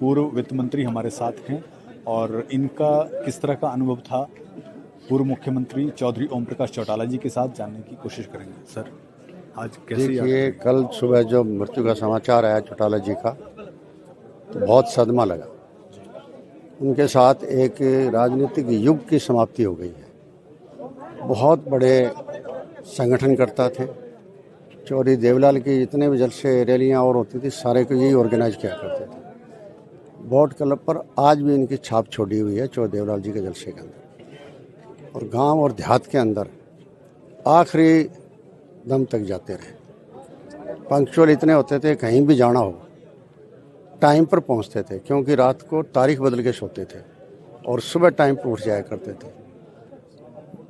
पूर्व वित्त मंत्री हमारे साथ हैं और इनका किस तरह का अनुभव था पूर्व मुख्यमंत्री चौधरी ओम प्रकाश चौटाला जी के साथ जानने की कोशिश करेंगे। सर, आज कैसे देखिए, कल सुबह जो मृत्यु का समाचार आया चौटाला जी का, तो बहुत सदमा लगा। उनके साथ एक राजनीतिक युग की समाप्ति हो गई है। बहुत बड़े संगठनकर्ता थे। चौधरी देवलाल की जितने भी जलसे रैलियां और होती थी, सारे को यही ऑर्गेनाइज किया करते थे। बोट क्लब पर आज भी इनकी छाप छोड़ी हुई है चौधरी देवलाल जी के जलसे के अंदर। और गांव और देहात के अंदर आखिरी दम तक जाते रहे। पंक्चुअल इतने होते थे, कहीं भी जाना हो टाइम पर पहुंचते थे, क्योंकि रात को तारीख बदल के सोते थे और सुबह टाइम पर उठ जाया करते थे।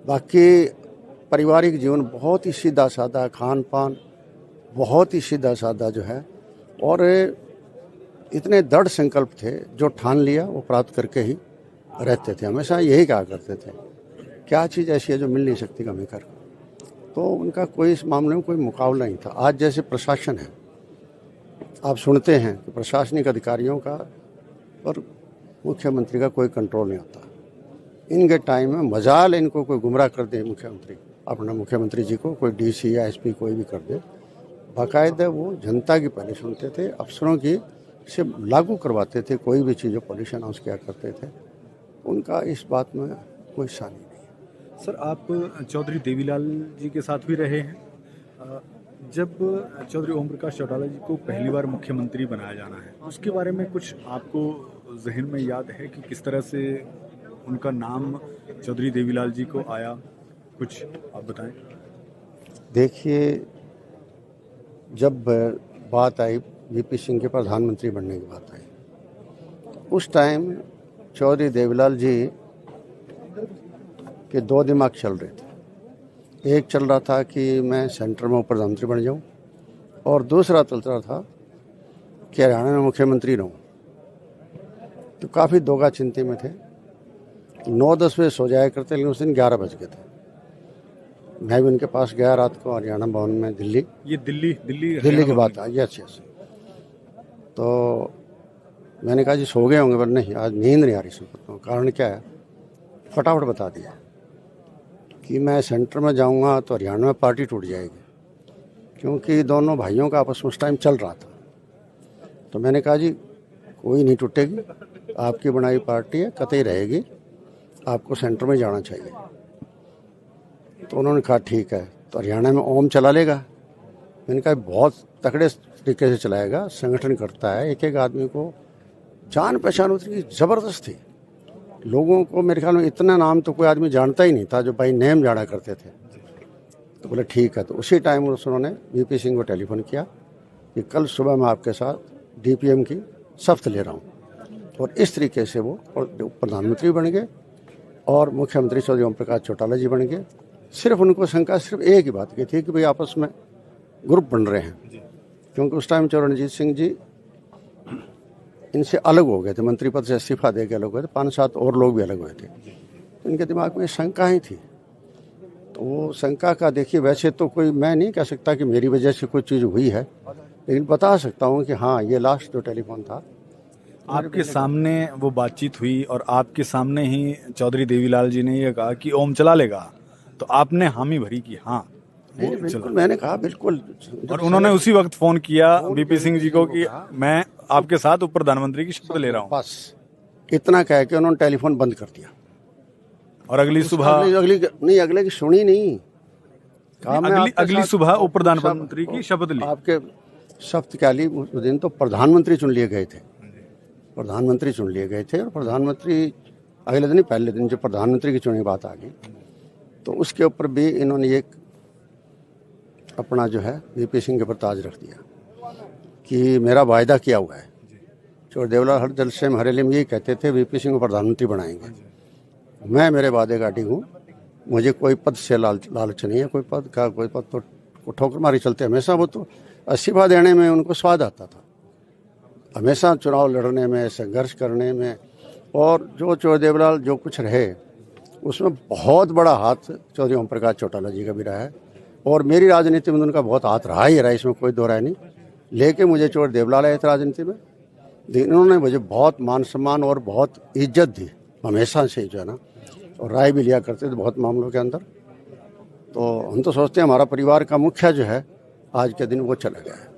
बाकी पारिवारिक जीवन बहुत ही सीधा साधा, खान पान बहुत ही सीधा साधा जो है, और इतने दृढ़ संकल्प थे, जो ठान लिया वो प्राप्त करके ही रहते थे। हमेशा यही कहा करते थे, क्या चीज़ ऐसी है जो मिल नहीं सकती कभी कर। तो उनका कोई इस मामले में कोई मुकाबला नहीं था। आज जैसे प्रशासन है, आप सुनते हैं कि प्रशासनिक अधिकारियों का और मुख्यमंत्री का कोई कंट्रोल नहीं होता। इनके टाइम में मजाल इनको कोई गुमराह कर दे, मुख्यमंत्री जी को कोई डीसी या एसपी कोई भी कर दे, बाकायदा वो जनता की पहले सुनते थे, अफसरों की से लागू करवाते थे। कोई भी चीज़ जो पॉल्यूशन हाउस किया करते थे, उनका इस बात में कोई सानी नहीं। सर, आप चौधरी देवीलाल जी के साथ भी रहे हैं। जब चौधरी ओम प्रकाश चौटाला जी को पहली बार मुख्यमंत्री बनाया जाना है, उसके बारे में कुछ आपको जहन में याद है कि किस तरह से उनका नाम चौधरी देवीलाल जी को आया? कुछ आप बताएं। देखिए, जब बात आई वीपी सिंह के प्रधानमंत्री बनने की बात आई, उस टाइम चौधरी देवीलाल जी के दो दिमाग चल रहे थे। एक चल रहा था कि मैं सेंटर में प्रधानमंत्री बन जाऊं, और दूसरा चल रहा था कि हरियाणा में मुख्यमंत्री रहूं। तो काफ़ी दोगा चिंता में थे। 9-10 बजे सो जाया करते, लेकिन उस दिन 11 बज गए थे। मैं भी उनके पास गया रात को, हरियाणा भवन में, दिल्ली। ये दिल्ली की बात आई। यस। तो मैंने कहा जी सो गए होंगे, पर नहीं, आज नींद नहीं आ रही। सुन, कारण क्या है, फटाफट बता दिया कि मैं सेंटर में जाऊंगा तो हरियाणा में पार्टी टूट जाएगी, क्योंकि दोनों भाइयों का आपस में उस टाइम चल रहा था। तो मैंने कहा जी कोई नहीं टूटेगी, आपकी बनाई पार्टी है, कतई रहेगी, आपको सेंटर में जाना चाहिए। तो उन्होंने कहा ठीक है, तो हरियाणा में ओम चला लेगा। मैंने कहा बहुत तगड़े तरीके से चलाएगा, संगठन करता है, एक एक आदमी को जान पहचान उसकी ज़बरदस्त थी। लोगों को मेरे ख्याल में इतना नाम तो कोई आदमी जानता ही नहीं था, जो भाई नेम जाना करते थे। तो बोले ठीक है। तो उसी टाइम उन्होंने वीपी सिंह को टेलीफोन किया कि कल सुबह मैं आपके साथ डीपीएम की शपथ ले रहा हूँ। और इस तरीके से वो प्रधानमंत्री बन गए और मुख्यमंत्री चौधरी ओम प्रकाश चौटाला जी बन गए। सिर्फ उनको शंका सिर्फ एक ही बात की थी कि भाई आपस में ग्रुप बन रहे हैं, क्योंकि उस टाइम चरणजीत सिंह जी इनसे अलग हो गए थे, मंत्री पद से इस्तीफा दे के अलग हुए थे। 5-7 और लोग भी अलग हुए थे। तो इनके दिमाग में शंका ही थी। तो वो शंका का देखिए, वैसे तो कोई मैं नहीं कह सकता कि मेरी वजह से कोई चीज़ हुई है, लेकिन बता सकता हूँ कि हाँ, ये लास्ट जो टेलीफोन था, आपके सामने वो बातचीत हुई और आपके सामने ही चौधरी देवीलाल जी ने ये कहा कि ओम चला लेगा, तो आपने हामी भरी कि हाँ बिल्कुल। मैंने कहा बिल्कुल। और उन्होंने उसी वक्त फोन किया वीपी सिंह जी को कि मैं आपके साथ उप प्रधानमंत्री की शपथ ले रहा हूँ। बस इतना कह के उन्होंने टेलीफोन बंद कर दिया। और अगली सुबह अगले की सुनी नहीं। अगली सुबह उप प्रधानमंत्री की शपथ ली। आपके शपथ क्या ली? उस दिन तो प्रधानमंत्री चुन लिए गए थे। प्रधानमंत्री चुन लिए गए थे और प्रधानमंत्री अगले दिन ही, पहले दिन जो प्रधानमंत्री की चुनी बात आ गई, तो उसके ऊपर भी इन्होंने एक अपना जो है वीपी सिंह के ऊपर ताज रख दिया कि मेरा वायदा किया हुआ है। चौधरी देवलाल हर जलसे में हरेली में यही कहते थे वीपी सिंह को प्रधानमंत्री बनाएंगे। मैं मेरे वादे का अड़ी हूँ, मुझे कोई पद से लालच नहीं है। कोई पद तो ठोकर मारी चलते। हमेशा वो तो इस्तीफा देने में उनको स्वाद आता था, हमेशा चुनाव लड़ने में, संघर्ष करने में। और जो चौधरी देवलाल जो कुछ रहे, उसमें बहुत बड़ा हाथ चौधरी ओम प्रकाश चौटाला जी का भी रहा है, और मेरी राजनीति में उनका बहुत हाथ रहा ही रहा, इसमें कोई दो राय नहीं। लेके मुझे चौधरी देवलाल आए थे राजनीति में, लेकिन इन्होंने मुझे बहुत मान सम्मान और बहुत इज्जत दी हमेशा से, जो है ना, और राय भी लिया करते थे बहुत मामलों के अंदर। तो हम तो सोचते हैं हमारा परिवार का मुखिया जो है आज के दिन वो चला गया है।